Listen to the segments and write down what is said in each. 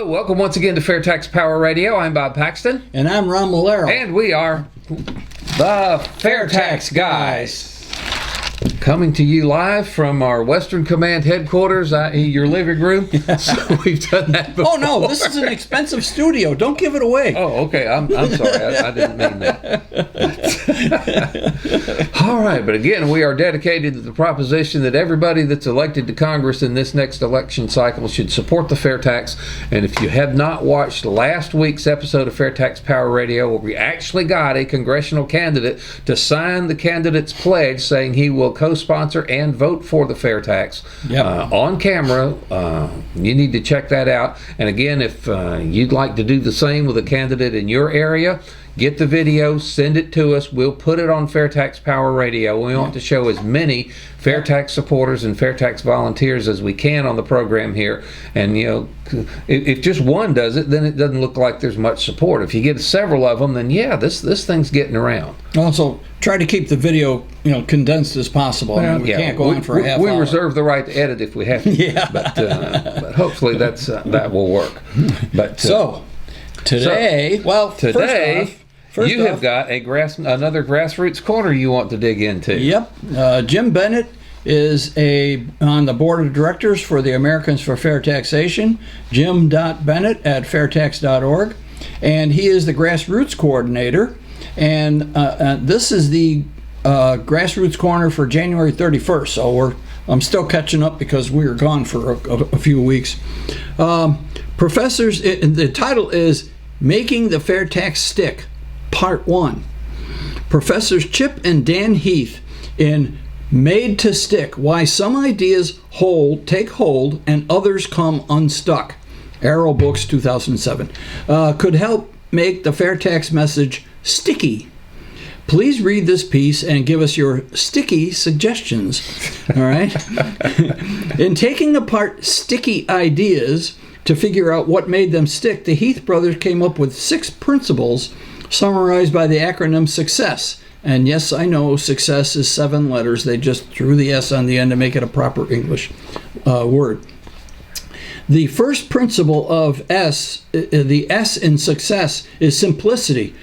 welcome once again to FAIRtax Power Radio. I'm Bob Paxton. And I'm Ron Malero. And we are the FAIRtax Guys. Coming to you live from our Western Command headquarters, i.e. your living room. So we've done that before. Oh, no, this is an expensive studio. Don't give it away. Oh, okay. I'm sorry. I didn't mean that. All right. But again, we are dedicated to the proposition that everybody that's elected to Congress in this next election cycle should support the FAIRtax. And if you have not watched last week's episode of FAIRtax Power Radio, where we actually got a congressional candidate to sign the candidate's pledge saying he will co-sponsor and vote for the FAIRtax on camera, you need to check that out. And again, if you'd like to do the same with a candidate in your area, get the video, send it to us. We'll put it on FAIRtax Power Radio. We want to show as many FAIRtax supporters and FAIRtax volunteers as we can on the program here. And, you know, if just one does it, then it doesn't look like there's much support. If you get several of them, then yeah, this thing's getting around. Also, try to keep the video, condensed as possible. Well, I mean, we can't go on for a half hour. We reserve the right to edit if we have to. Yeah. But hopefully that will work. But today, first you have got another grassroots corner you want to dig into. Yep. Jim Bennett is on the board of directors for the Americans for Fair Taxation, jim.bennett at fairtax.org, and he is the grassroots coordinator. And this is the grassroots corner for January 31st. So I'm still catching up because we were gone for a few weeks. The title is Making the Fair Tax Stick, Part 1. Professors Chip and Dan Heath in Made to Stick, Why Some Ideas Take Hold and Others Come Unstuck, Arrow Books 2007, could help make the fair tax message sticky. Please read this piece and give us your sticky suggestions. All right? In taking apart sticky ideas to figure out what made them stick, the Heath brothers came up with 6 principles summarized by the acronym SUCCESS. And yes, I know success is 7 letters. They just threw the S on the end to make it a proper English word. The first principle of the S in success, is simplicity.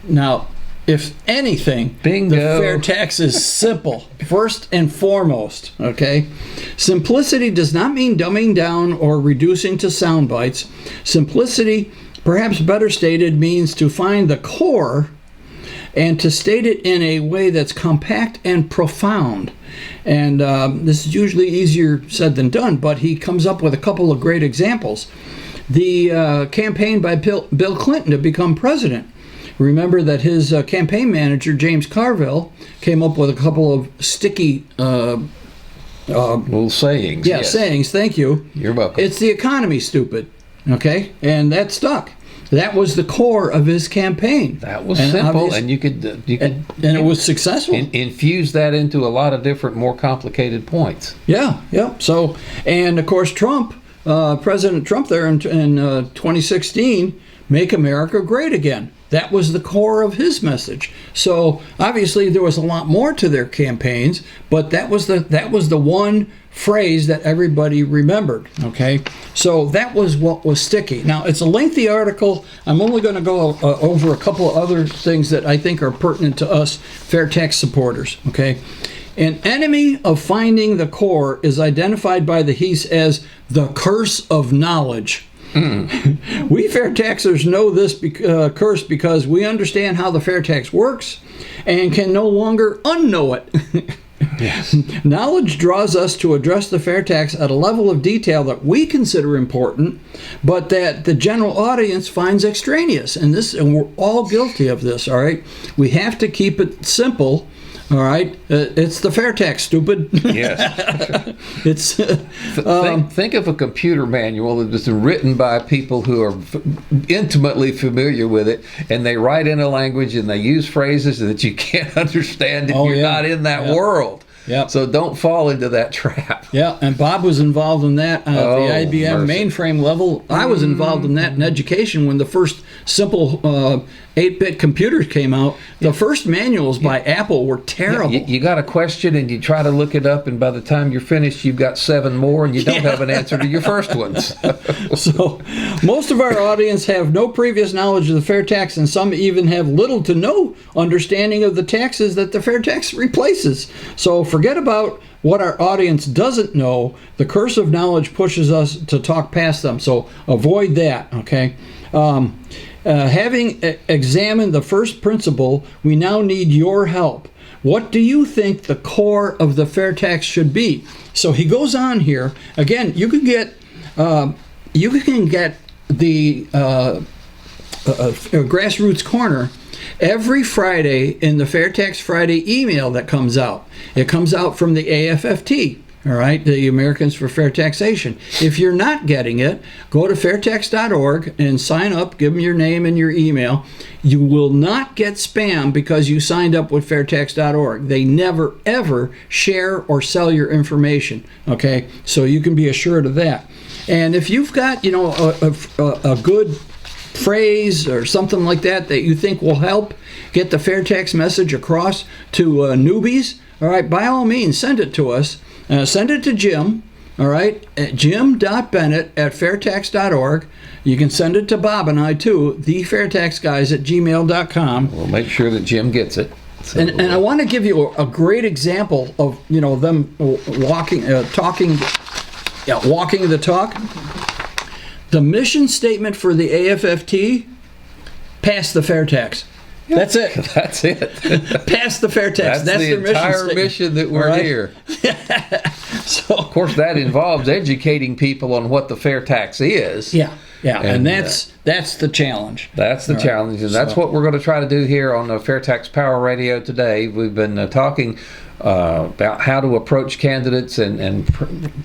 Now, if anything, Bingo. The fair tax is simple, first and foremost, okay? Simplicity does not mean dumbing down or reducing to sound bites. Simplicity, perhaps better stated, means to find the core and to state it in a way that's compact and profound. And this is usually easier said than done, but he comes up with a couple of great examples. The campaign by Bill Clinton to become president. Remember that his campaign manager, James Carville, came up with a couple of sticky little sayings. Yeah, yes. Sayings, thank you. You're welcome. It's the economy, stupid. Okay? And that stuck. That was the core of his campaign. That was simple, and you could and it was successful. Infuse that into a lot of different, more complicated points. Yeah. So, and of course, President Trump there in 2016, Make America Great Again. That was the core of his message. So obviously there was a lot more to their campaigns, but that was the one phrase that everybody remembered. Okay, so that was what was sticky. Now it's a lengthy article. I'm only going to go over a couple of other things that I think are pertinent to us fair tax supporters. Okay. An enemy of finding the core is identified by the Heaths as the curse of knowledge. We fair taxers know this curse because we understand how the fair tax works and can no longer unknow it. Yes. Knowledge draws us to address the fair tax at a level of detail that we consider important, but that the general audience finds extraneous. And we're all guilty of this, all right? We have to keep it simple. All right, it's the fair tax, stupid. Yes. It's think of a computer manual that was written by people who are intimately familiar with it, and they write in a language and they use phrases that you can't understand if you're not in that world. Yep. So don't fall into that trap. Yeah, and Bob was involved in that at the IBM mainframe level. I was involved in that in education when the first simple 8-bit computers came out. The first manuals by Apple were terrible. You got a question and you try to look it up, and by the time you're finished, you've got 7 more, and you don't have an answer to your first ones. So most of our audience have no previous knowledge of the fair tax, and some even have little to no understanding of the taxes that the fair tax replaces. So forget about what our audience doesn't know. The curse of knowledge pushes us to talk past them, so avoid that, okay? Having examined the first principle, we now need your help. What do you think the core of the fair tax should be? So he goes on here. Again, you can get the Grassroots Corner every Friday in the Fair Tax Friday email that comes out. It comes out from the AFFT, all right, the Americans for Fair Taxation. If you're not getting it, go to fairtax.org and sign up, give them your name and your email. You will not get spam because you signed up with fairtax.org. They never, ever share or sell your information, okay? So you can be assured of that. And if you've got, a good phrase or something like that that you think will help get the fair tax message across to newbies, all right, by all means, send it to us. Send it to Jim, all right, at jim.bennett@fairtax.org. You can send it to Bob and I, too, thefairtaxguys@gmail.com. We'll make sure that Jim gets it. So, and I want to give you a great example of, them walking the talk. The mission statement for the AFFT, pass the fair tax. That's it. That's it. Pass the fair tax. That's the their entire mission that we're here. So, of course, that involves educating people on what the fair tax is. Yeah. And that's the challenge. That's the challenge, and that's what we're going to try to do here on the Fair Tax Power Radio today. We've been talking about how to approach candidates and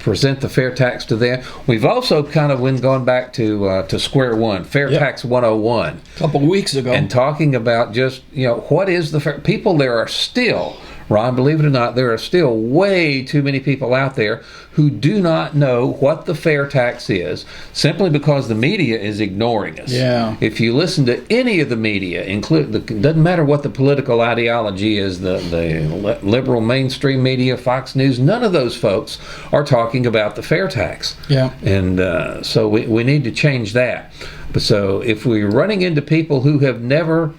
present the fair tax to them. We've also kind of gone back to square one, Fair Tax 101. A couple of weeks ago. And talking about just, what is the fair... People, there are still... Ron, believe it or not, there are still way too many people out there who do not know what the fair tax is, simply because the media is ignoring us. Yeah. If you listen to any of the media, doesn't matter what the political ideology is, the liberal mainstream media, Fox News, none of those folks are talking about the fair tax. Yeah. And so we need to change that. But so if we're running into people who have never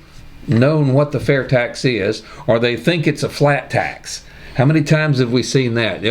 known what the fair tax is, or they think it's a flat tax. How many times have we seen that?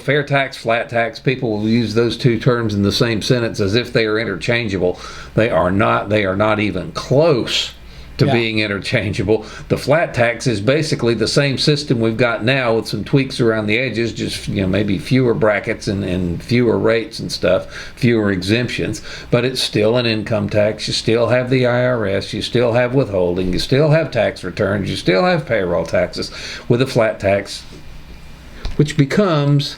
Fair tax, flat tax. People will use those two terms in the same sentence as if they are interchangeable. They are not. They are not even close to being interchangeable. The flat tax is basically the same system we've got now with some tweaks around the edges, just maybe fewer brackets and fewer rates and stuff, fewer exemptions, but it's still an income tax. You still have the IRS, you still have withholding, you still have tax returns, you still have payroll taxes with a flat tax, which becomes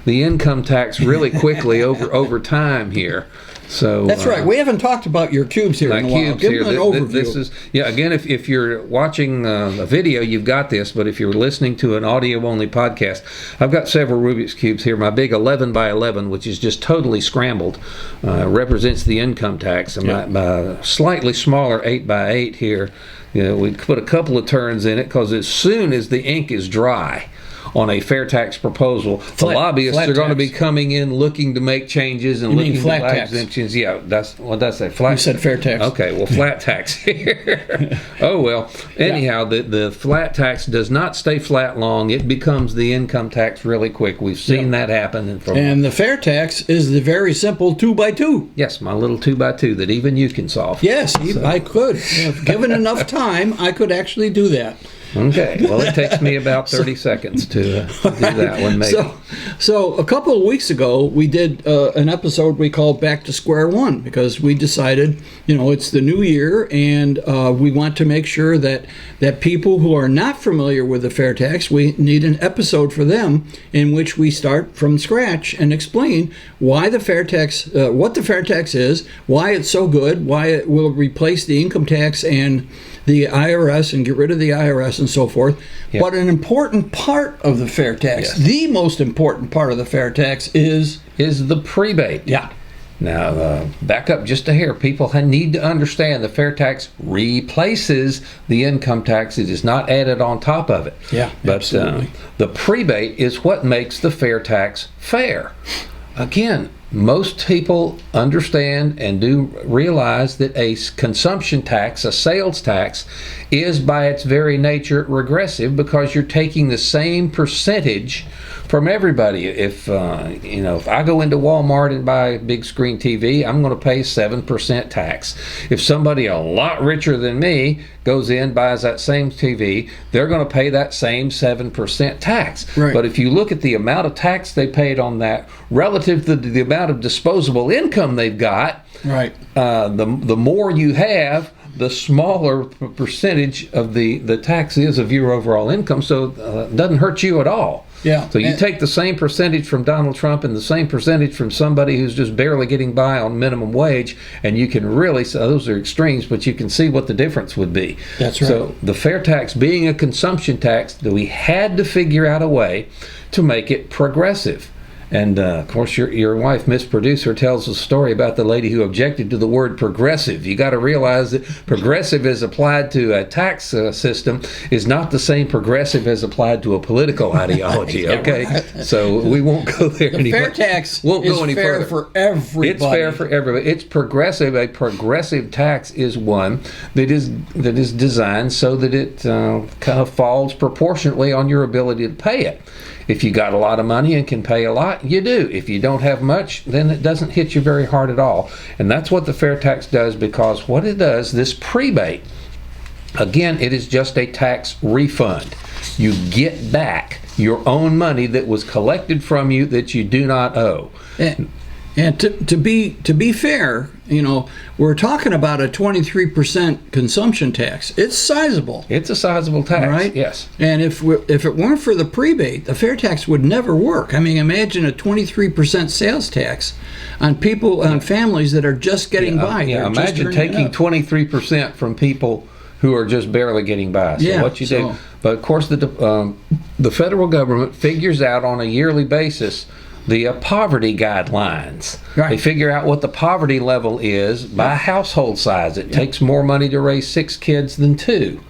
the income tax really quickly over time here. So that's right. We haven't talked about your cubes here in a while. Give them an overview. This is, again, if you're watching a video, you've got this, but if you're listening to an audio-only podcast, I've got several Rubik's Cubes here. My big 11 by 11, which is just totally scrambled, represents the income tax. And my slightly smaller 8 by 8 here, we put a couple of turns in it, because as soon as the ink is dry on a fair tax proposal, the lobbyists are going to be coming in looking to make changes and looking flat to tax exemptions. Yeah, that's what I say. Flat. You said fair tax. Okay, well, flat tax here. Oh well. Anyhow, the flat tax does not stay flat long. It becomes the income tax really quick. We've seen that happen. And the fair tax is the very simple 2 by 2. Yes, my little 2 by 2 that even you can solve. Yes, I could. If given enough time, I could actually do that. Okay, well, it takes me about 30 seconds to do that one, maybe. So a couple of weeks ago, we did an episode we called Back to Square One, because we decided, it's the new year, and we want to make sure that people who are not familiar with the fair tax, we need an episode for them in which we start from scratch and explain why the fair tax, what the fair tax is, why it's so good, why it will replace the income tax and the IRS and get rid of the IRS and so forth. Yep. But an important part of the fair tax, Yes. the most important part of the fair tax is the prebate. yeah. Now, back up just a hair. People need to understand the fair tax replaces the income tax. It is not added on top of it. Yeah, but absolutely. The prebate is what makes the fair tax fair. Again, most people understand and do realize that a consumption tax, a sales tax, is by its very nature regressive because you're taking the same percentage from everybody. If if I go into Walmart and buy a big screen TV, I'm going to pay 7% tax. If somebody a lot richer than me goes in, buys that same TV, they're going to pay that same 7% tax. Right. But if you look at the amount of tax they paid on that relative to the amount of disposable income they've got, Right. the more you have, the smaller percentage of the tax is of your overall income, so it doesn't hurt you at all. Yeah. So you take the same percentage from Donald Trump and the same percentage from somebody who's just barely getting by on minimum wage, and you can really, so those are extremes, but you can see what the difference would be. That's right. So the fair tax being a consumption tax, that we had to figure out a way to make it progressive. And of course, your wife, Miss Producer, tells a story about the lady who objected to the word progressive. You got to realize that progressive as applied to a tax system is not the same progressive as applied to a political ideology. Yeah, okay, right. So we won't go there. The fair tax won't is go any fair further. for everybody. It's fair for everybody. It's progressive. A progressive tax is one that is designed so that it kind of falls proportionately on your ability to pay it. If you got a lot of money and can pay a lot, you do. If you don't have much, then it doesn't hit you very hard at all. And that's what the fair tax does, because what it does, this prebate, again, it is just a tax refund. You get back your own money that was collected from you that you do not owe. And to be fair, we're talking about a 23% consumption tax. It's sizable. It's a sizable tax, right? Yes. And if it weren't for the prebate, the fair tax would never work. I mean, imagine a 23% sales tax on people, on families that are just getting by. Yeah, They're just imagine turning it taking up. 23% from people who are just barely getting by. So Yeah, what you do, but of course the federal government figures out on a yearly basis the poverty guidelines. Right. They figure out what the poverty level is by household size. It takes more money to raise 6 kids than 2.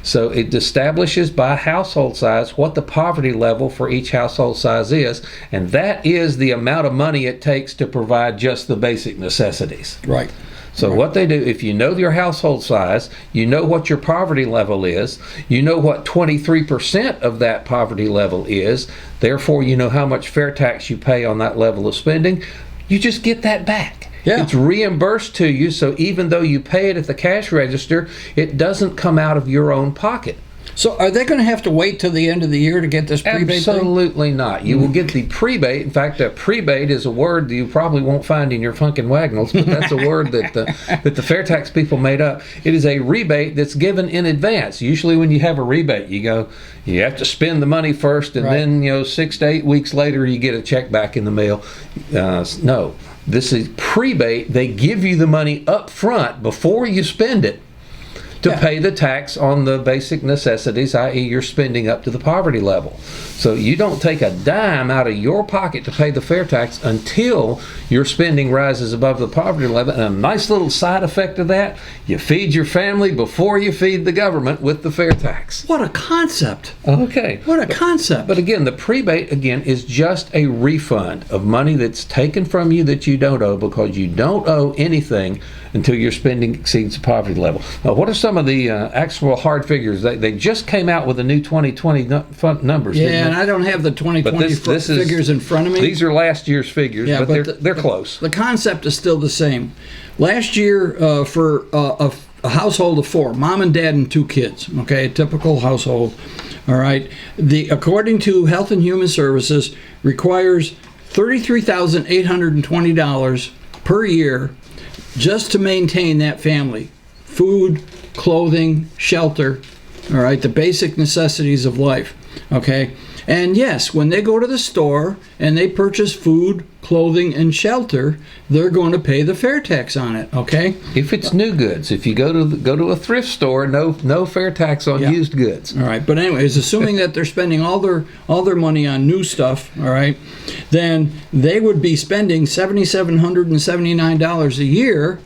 So it establishes by household size what the poverty level for each household size is, and that is the amount of money it takes to provide just the basic necessities. Right. So what they do, if you know your household size, you know what your poverty level is, you know what 23% of that poverty level is, therefore you know how much fair tax you pay on that level of spending, you just get that back. Yeah. It's reimbursed to you, so even though you pay it at the cash register, it doesn't come out of your own pocket. So are they going to have to wait till the end of the year to get this prebate thing? Absolutely not. You will get the prebate. In fact, a prebate is a word that you probably won't find in your Funkin' Wagnalls, but that's a word that the fair tax people made up. It is a rebate that's given in advance. Usually when you have a rebate, you have to spend the money first, and then 6 to 8 weeks later you get a check back in the mail. No, this is prebate. They give you the money up front before you spend it to pay the tax on the basic necessities, i.e. you're spending up to the poverty level. So you don't take a dime out of your pocket to pay the fair tax until your spending rises above the poverty level. And a nice little side effect of that, you feed your family before you feed the government with the fair tax. What a concept. Okay. What a concept. But again, the prebate, is just a refund of money that's taken from you that you don't owe, because you don't owe anything until your spending exceeds the poverty level. Now, what are some of the actual hard figures? They just came out with the new 2020 numbers. Yeah, and I don't have the 2020 figures in front of me. These are last year's figures, but they're close. The concept is still the same. Last year, for a household of 4, mom and dad and 2 kids, okay, a typical household, all right, according to Health and Human Services, requires $33,820 per year just to maintain that family. Food, clothing, shelter, all right, the basic necessities of life, okay? And yes, when they go to the store and they purchase food, clothing, and shelter, they're going to pay the fair tax on it, okay? If it's new goods, if you go to a thrift store, no fair tax on used goods. All right, but anyways, assuming that they're spending all their money on new stuff, all right, then they would be spending $7,779 a year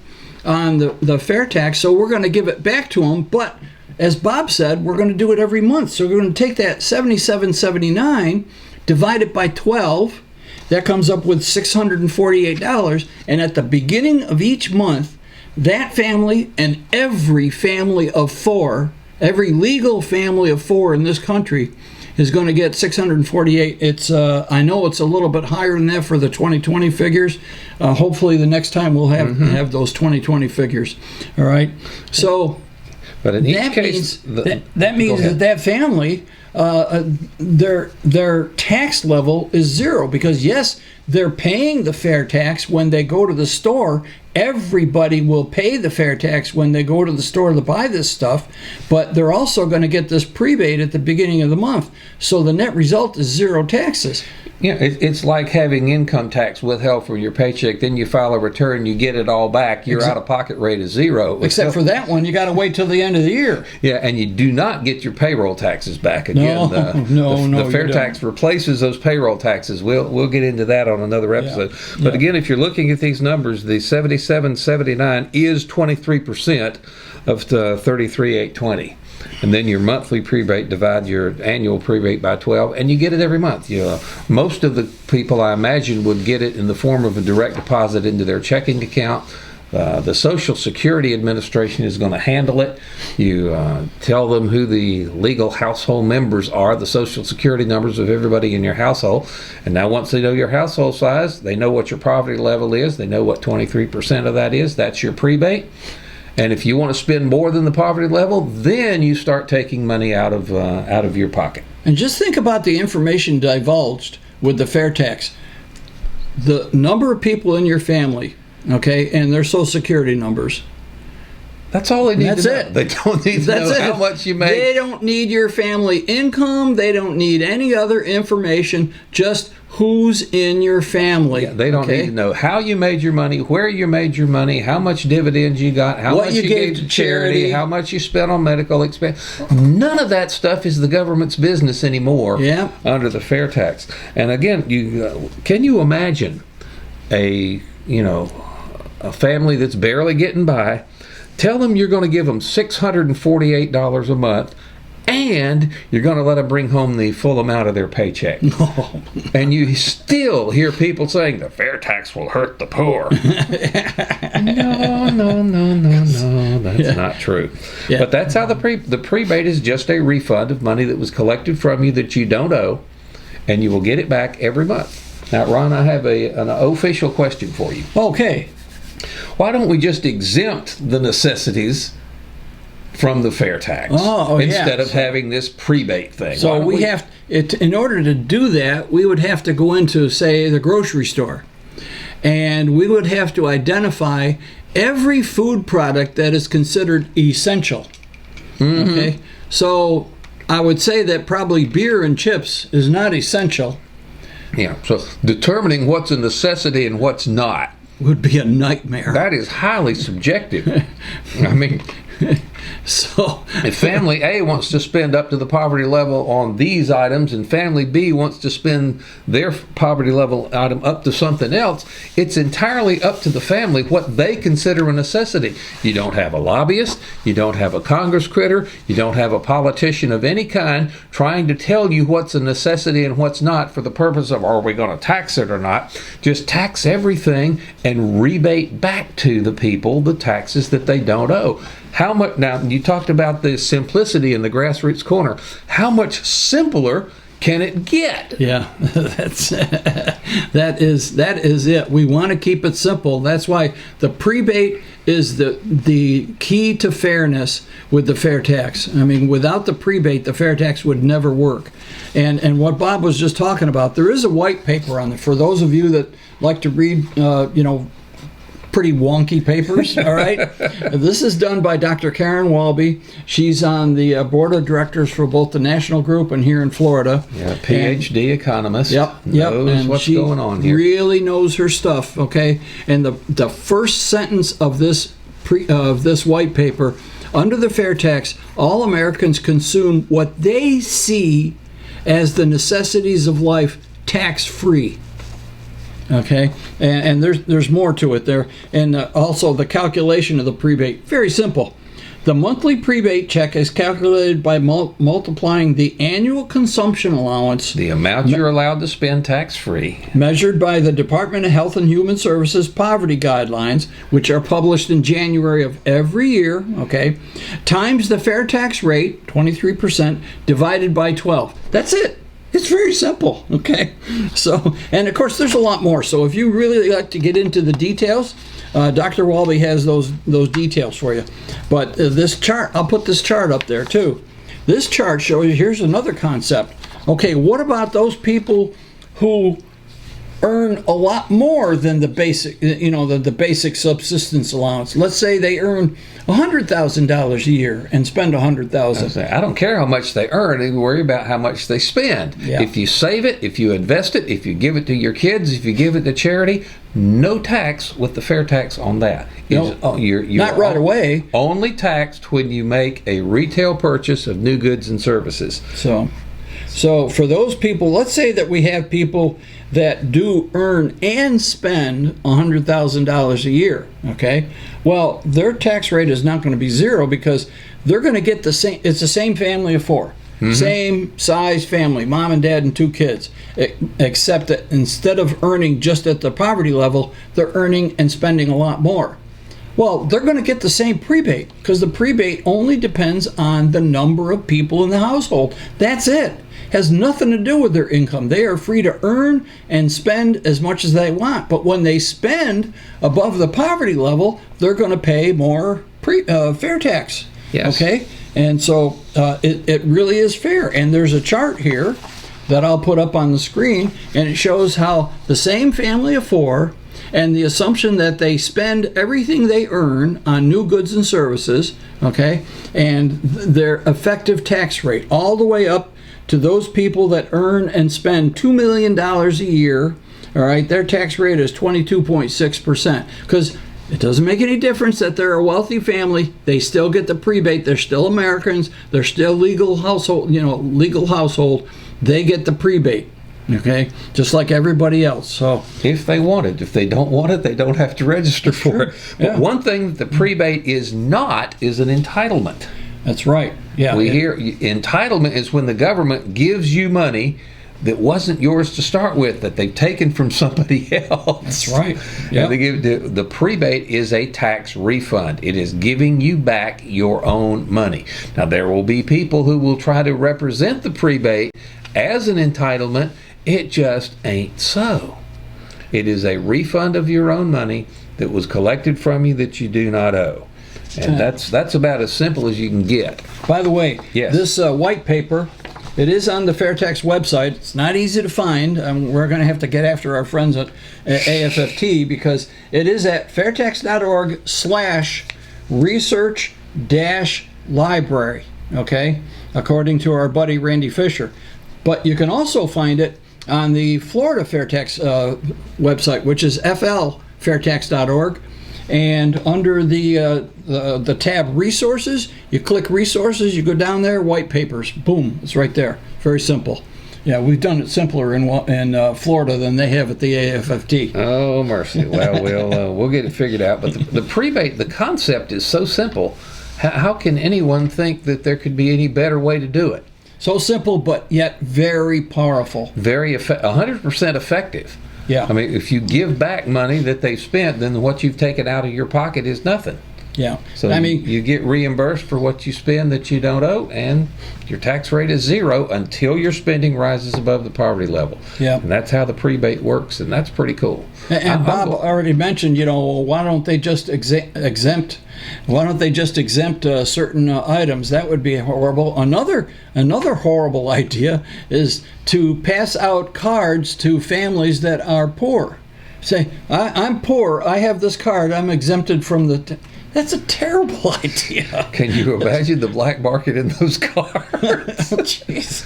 on the fair tax. So we're going to give it back to them, but as Bob said, we're going to do it every month. So we're going to take that $77.79, divide it by 12. That comes up with $648. And at the beginning of each month, that family and every family of four, every legal family of four in this country is going to get $648. It's I know it's a little bit higher than that for the 2020 figures. Hopefully the next time we'll have those 2020 figures. All right. So but in each case, that means that family, their tax level is zero, because yes, they're paying the fair tax when they go to the store. Everybody will pay the fair tax when they go to the store to buy this stuff, but they're also going to get this prebate at the beginning of the month. So the net result is zero taxes. Yeah, it's like having income tax withheld from your paycheck. Then you file a return, you get it all back. Your out-of-pocket rate is zero. Except for that one, you got to wait till the end of the year. Yeah, and you do not get your payroll taxes back again. No, the fair tax replaces those payroll taxes. We'll get into that on another episode. Yeah. But again, if you're looking at these numbers, the 77.79 is 23% of the 33,820. And then your monthly prebate, divide your annual prebate by 12, and you get it every month. Most of the people, I imagine, would get it in the form of a direct deposit into their checking account. The Social Security Administration is going to handle it. You tell them who the legal household members are, the Social Security numbers of everybody in your household. And now once they know your household size, they know what your poverty level is. They know what 23% of that is. That's your prebate. And if you want to spend more than the poverty level, then you start taking money out of your pocket. And just think about the information divulged with the fair tax. The number of people in your family, okay, and their Social Security numbers. That's all they need to know. It. They don't need to know how much you make. They don't need your family income. They don't need any other information, just who's in your family. Yeah, they don't need to know how you made your money, where you made your money, how much dividends you got, how much you gave to charity, how much you spent on medical expense. None of that stuff is the government's business anymore under the fair tax. And again, can you imagine a family that's barely getting by? Tell them you're going to give them $648 a month, and you're going to let them bring home the full amount of their paycheck. Oh. And you still hear people saying the fair tax will hurt the poor. No, that's not true. Yeah. But that's how the prebate is just a refund of money that was collected from you that you don't owe, and you will get it back every month. Now, Ron, I have an official question for you. Okay. Why don't we just exempt the necessities from the fair tax instead of having this prebate thing? So we have, in order to do that, we would have to go into, say, the grocery store, and we would have to identify every food product that is considered essential. Mm-hmm. Okay, so I would say that probably beer and chips is not essential. Yeah, so determining what's a necessity and what's not would be a nightmare. That is highly subjective. I mean, so if family A wants to spend up to the poverty level on these items and family B wants to spend their poverty level item up to something else, it's entirely up to the family what they consider a necessity. You don't have a lobbyist, you don't have a Congress critter, you don't have a politician of any kind trying to tell you what's a necessity and what's not for the purpose of, are we going to tax it or not? Just tax everything and rebate back to the people the taxes that they don't owe. How much? Now, you talked about the simplicity in the Grassroots Corner. How much simpler can it get? Yeah, that is it. We want to keep it simple. That's why the prebate is the key to fairness with the fair tax. I mean, without the prebate, the fair tax would never work. And what Bob was just talking about, there is a white paper on it for those of you that like to read, pretty wonky papers, all right? This is done by Dr. Karen Walby. She's on the board of directors for both the national group and here in Florida. Yeah, PhD economist. Yep. Knows and what's she going on here. really knows her stuff, okay? And the first sentence of this white paper, under the FAIRtax, all Americans consume what they see as the necessities of life tax-free. Okay, and there's more to it there, and also the calculation of the prebate. Very simple. The monthly prebate check is calculated by multiplying the annual consumption allowance, The amount you're allowed to spend tax-free. measured by the Department of Health and Human Services poverty guidelines, which are published in January of every year, okay, times the FAIRtax rate, 23%, divided by 12. That's it. It's very simple, okay? So, and of course, there's a lot more. So if you really like to get into the details, Dr. Walby has those details for you. But this chart, I'll put this chart up there too. This chart shows you, here's another concept. Okay, what about those people who earn a lot more than the basic, the basic subsistence allowance? Let's say they earn $100,000 a year and spend $100,000. I don't care how much they earn. They worry about how much they spend. Yeah. If you save it, if you invest it, if you give it to your kids, if you give it to charity, no tax with the FAIRtax on that. No, You're not right away. Only taxed when you make a retail purchase of new goods and services. So for those people, let's say that we have people that do earn and spend $100,000 a year, okay? Well, their tax rate is not going to be zero because they're going to get the same, it's the same family of four. Mm-hmm. Same size family, mom and dad and 2 kids, except that instead of earning just at the poverty level, they're earning and spending a lot more. Well, they're going to get the same prebate because the prebate only depends on the number of people in the household. That's it. Has nothing to do with their income. They are free to earn and spend as much as they want. But when they spend above the poverty level, they're going to pay more FAIRtax. Yes. Okay? And so it really is fair. And there's a chart here that I'll put up on the screen, and it shows how the same family of 4 and the assumption that they spend everything they earn on new goods and services, okay, and their effective tax rate all the way up to those people that earn and spend $2 million a year, all right, their tax rate is 22.6%. Because it doesn't make any difference that they're a wealthy family. They still get the prebate. They're still Americans. They're still legal household, legal household. They get the prebate. Okay, just like everybody else. So if they want it, if they don't want it, they don't have to register for it. But one thing that the prebate is not is an entitlement. That's right. Yeah. We hear entitlement is when the government gives you money that wasn't yours to start with, that they've taken from somebody else. That's right. Yeah. The prebate is a tax refund. It is giving you back your own money. Now, there will be people who will try to represent the prebate as an entitlement. It just ain't so. It is a refund of your own money that was collected from you that you do not owe. And that's about as simple as you can get. By the way, yes. This white paper, it is on the FAIRtax website. It's not easy to find. We're going to have to get after our friends at AFFT because it is at fairtax.org/research-library, okay, according to our buddy Randy Fisher. But you can also find it on the Florida FAIRtax website, which is flfairtax.org. And under the tab Resources, you click Resources, you go down there, White Papers, boom, it's right there. Very simple. Yeah, we've done it simpler in Florida than they have at the AFFT. Oh, mercy. Well, we'll get it figured out. But the prebate, the concept is so simple. How can anyone think that there could be any better way to do it? So simple, but yet very powerful. 100% effective. Yeah. I mean, if you give back money that they've spent, then what you've taken out of your pocket is nothing. Yeah. So you get reimbursed for what you spend that you don't owe, and your tax rate is 0 until your spending rises above the poverty level. Yeah. And that's how the prebate works, and that's pretty cool. And Bob already mentioned, why don't they just exempt? Why don't they just exempt certain items? That would be horrible. Another horrible idea is to pass out cards to families that are poor. Say, I'm poor. I have this card. I'm exempted from the. That's a terrible idea. Can you imagine the black market in those cards? Jeez.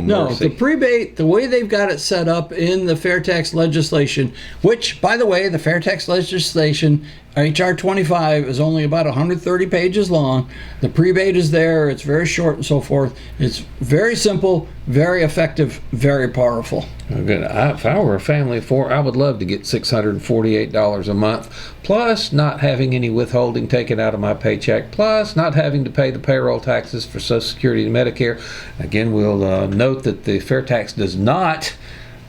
No, the prebate, the way they've got it set up in the FAIRtax legislation, which, by the way, the FAIRtax legislation, HR 25, is only about 130 pages long. The prebate is there. It's very short and so forth. It's very simple, very effective, very powerful. Good. If I were a family of four, I would love to get $648 a month, plus not having any withholding taken out of my paycheck, plus not having to pay the payroll taxes for Social Security and Medicare. Again, we'll note that the FAIRtax does not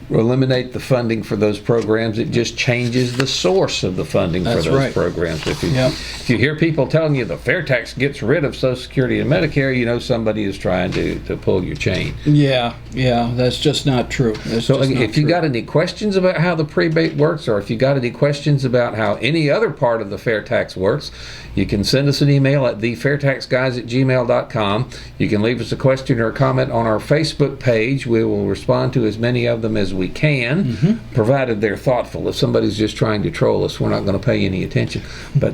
eliminate the funding for those programs. It just changes the source of the funding for those programs. If you hear people telling you the FAIRtax gets rid of Social Security and Medicare, you know somebody is trying to pull your chain. Yeah, that's just not true. So if you got any questions about how the prebate works, or if you got any questions about how any other part of the FAIRtax works, you can send us an email at thefairtaxguys@gmail.com. You can leave us a question or a comment on our Facebook page. We will respond to as many of them as we can, provided they're thoughtful. If somebody's just trying to troll us, we're not going to pay any attention. But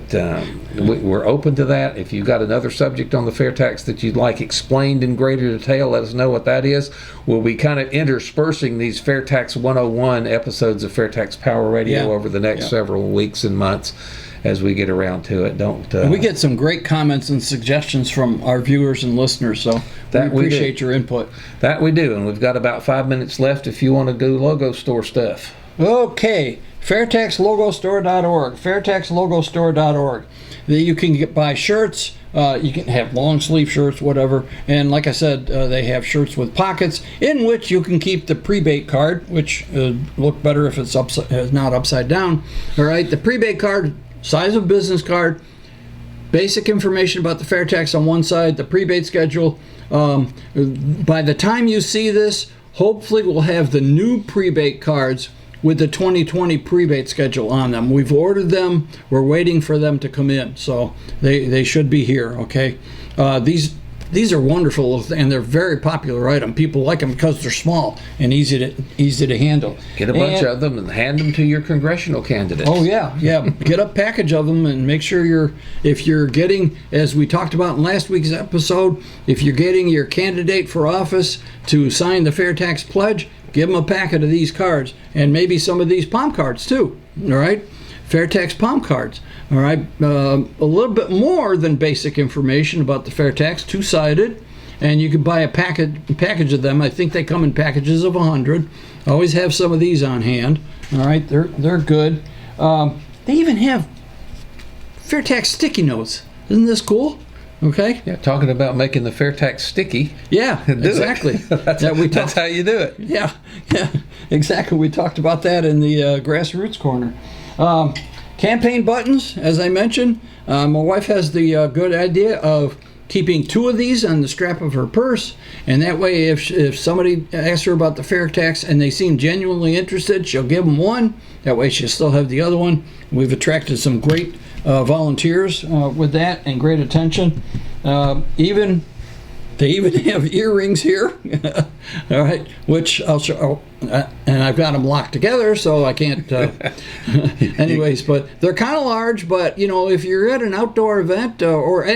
we're open to that. If you've got another subject on the FAIRtax that you'd like explained in greater detail, let us know what that is. We'll be kind of interspersing these FAIRtax 101 episodes of FAIRtax Power Radio over the next several weeks and months as we get around to it. We get some great comments and suggestions from our viewers and listeners, so we appreciate your input. That we do, and we've got about 5 minutes left if you want to do logo store stuff. Okay, FAIRtaxLogoStore.org, FAIRtaxLogoStore.org. You can buy shirts. You can have long sleeve shirts, whatever. And like I said, they have shirts with pockets in which you can keep the prebate card, which look better if it's not upside down. All right, the prebate card, size of business card, basic information about the FAIRtax on one side, the prebate schedule. By the time you see this, hopefully we'll have the new prebate cards with the 2020 prebate schedule on them. We've ordered them. We're waiting for them to come in, so they should be here. Okay, these are wonderful, and they're a very popular item. People like them because they're small and easy to handle. Get a bunch of them and hand them to your congressional candidates. Oh yeah. Get a package of them and make sure if you're getting, as we talked about in last week's episode, if you're getting your candidate for office to sign the FAIRtax pledge, give them a packet of these cards, and maybe some of these palm cards too. All right, FAIRtax palm cards. All right, a little bit more than basic information about the FAIRtax, two-sided, and you can buy a package of them. I think they come in packages of 100. Always have some of these on hand. All right, they're good. They even have FAIRtax sticky notes. Isn't this cool? Okay. Yeah, talking about making the FAIRtax sticky. Yeah, exactly. That's how you do it. Yeah, exactly. We talked about that in the Grassroots Corner. Campaign buttons, as I mentioned. My wife has the good idea of keeping 2 of these on the strap of her purse, and that way if somebody asks her about the FAIRtax and they seem genuinely interested, she'll give them one. That way she'll still have the other one. We've attracted some great volunteers with that, and great attention. They even have earrings here. All right, which I'll show. And I've got them locked together, so I can't. Anyways, but they're kind of large. But if you're at an outdoor event or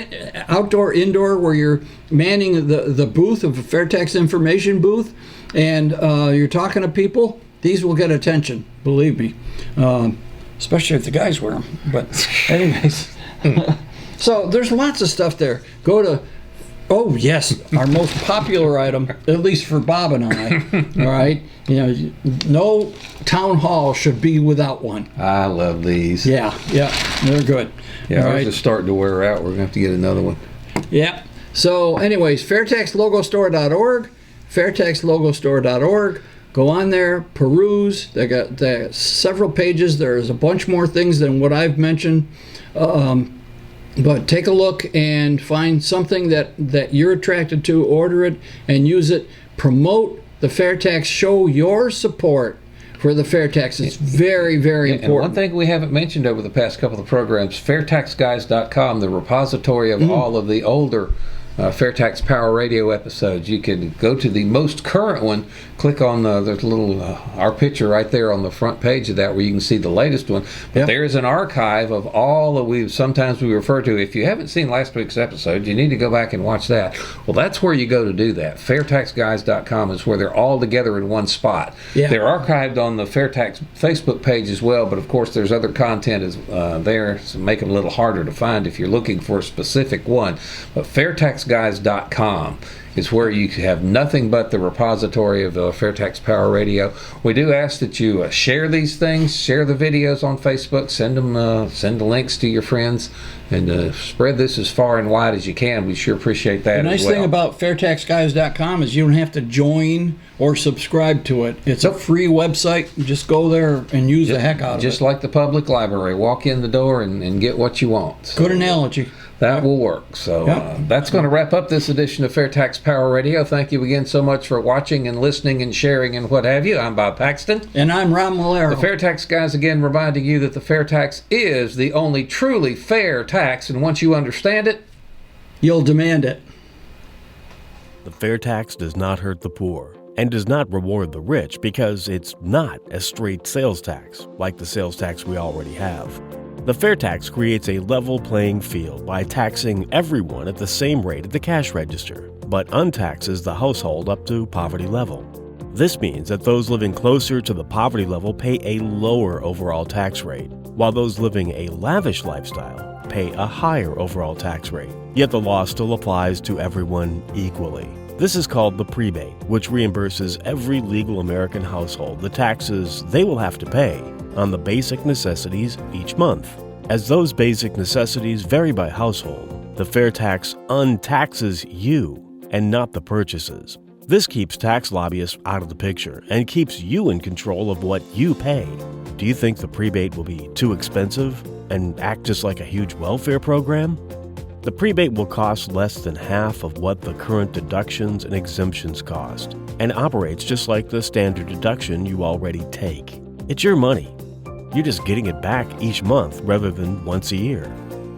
outdoor, indoor, where you're manning the booth of a FAIRtax information booth, and you're talking to people, these will get attention. Believe me. Especially if the guys wear them. But anyways, so there's lots of stuff there. Go to, oh yes, our most popular item, at least for Bob and I. All right, no town hall should be without one. I love these. Yeah, they're good. Yeah, ours is starting to wear out. We're gonna have to get another one. Yeah. So anyways, FAIRtaxLogoStore.org, FAIRtaxLogoStore.org. Go on there, peruse. They got several pages. There's a bunch more things than what I've mentioned. But take a look and find something that you're attracted to, order it, and use it. Promote the FAIRtax. Show your support for the FAIRtax. It's very, very important. And one thing we haven't mentioned over the past couple of programs, FAIRtaxguys.com, the repository of all of the older FAIRtax Power Radio episodes. You can go to the most current one, click on there's a little our picture right there on the front page of that where you can see the latest one. But there is an archive of all that we refer to. If you haven't seen last week's episode, you need to go back and watch that. Well, that's where you go to do that. FAIRtaxGuys.com is where they're all together in one spot. Yeah. They're archived on the FAIRtax Facebook page as well, but of course there's other content there, so make it a little harder to find if you're looking for a specific one. But FAIRtaxGuys.com is where you have nothing but the repository of FAIRtax Power Radio. We do ask that you share these things, share the videos on Facebook, send the links to your friends, and spread this as far and wide as you can. We sure appreciate that. The nice thing about FAIRtaxGuys.com is you don't have to join or subscribe to it. It's a free website. Just go there and use the heck out of it. Just like the public library. Walk in the door and get what you want. So, good analogy. That will work. So that's going to wrap up this edition of FAIRtax Power Radio. Thank you again so much for watching and listening and sharing and what have you. I'm Bob Paxton. And I'm Ron Malero. The FAIRtax Guys again reminding you that the FAIRtax is the only truly fair tax, and once you understand it, you'll demand it. The FAIRtax does not hurt the poor and does not reward the rich because it's not a straight sales tax like the sales tax we already have. The FAIRtax creates a level playing field by taxing everyone at the same rate at the cash register, but untaxes the household up to poverty level. This means that those living closer to the poverty level pay a lower overall tax rate, while those living a lavish lifestyle pay a higher overall tax rate. Yet the law still applies to everyone equally. This is called the prebate, which reimburses every legal American household the taxes they will have to pay on the basic necessities each month. As those basic necessities vary by household, the FAIRtax untaxes you and not the purchases. This keeps tax lobbyists out of the picture and keeps you in control of what you pay. Do you think the prebate will be too expensive and act just like a huge welfare program? The prebate will cost less than half of what the current deductions and exemptions cost and operates just like the standard deduction you already take. It's your money. You're just getting it back each month rather than once a year.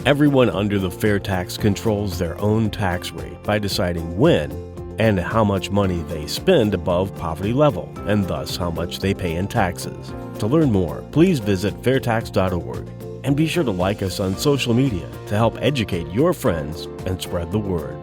Everyone under the FAIRtax controls their own tax rate by deciding when and how much money they spend above poverty level, and thus how much they pay in taxes. To learn more, please visit fairtax.org and be sure to like us on social media to help educate your friends and spread the word.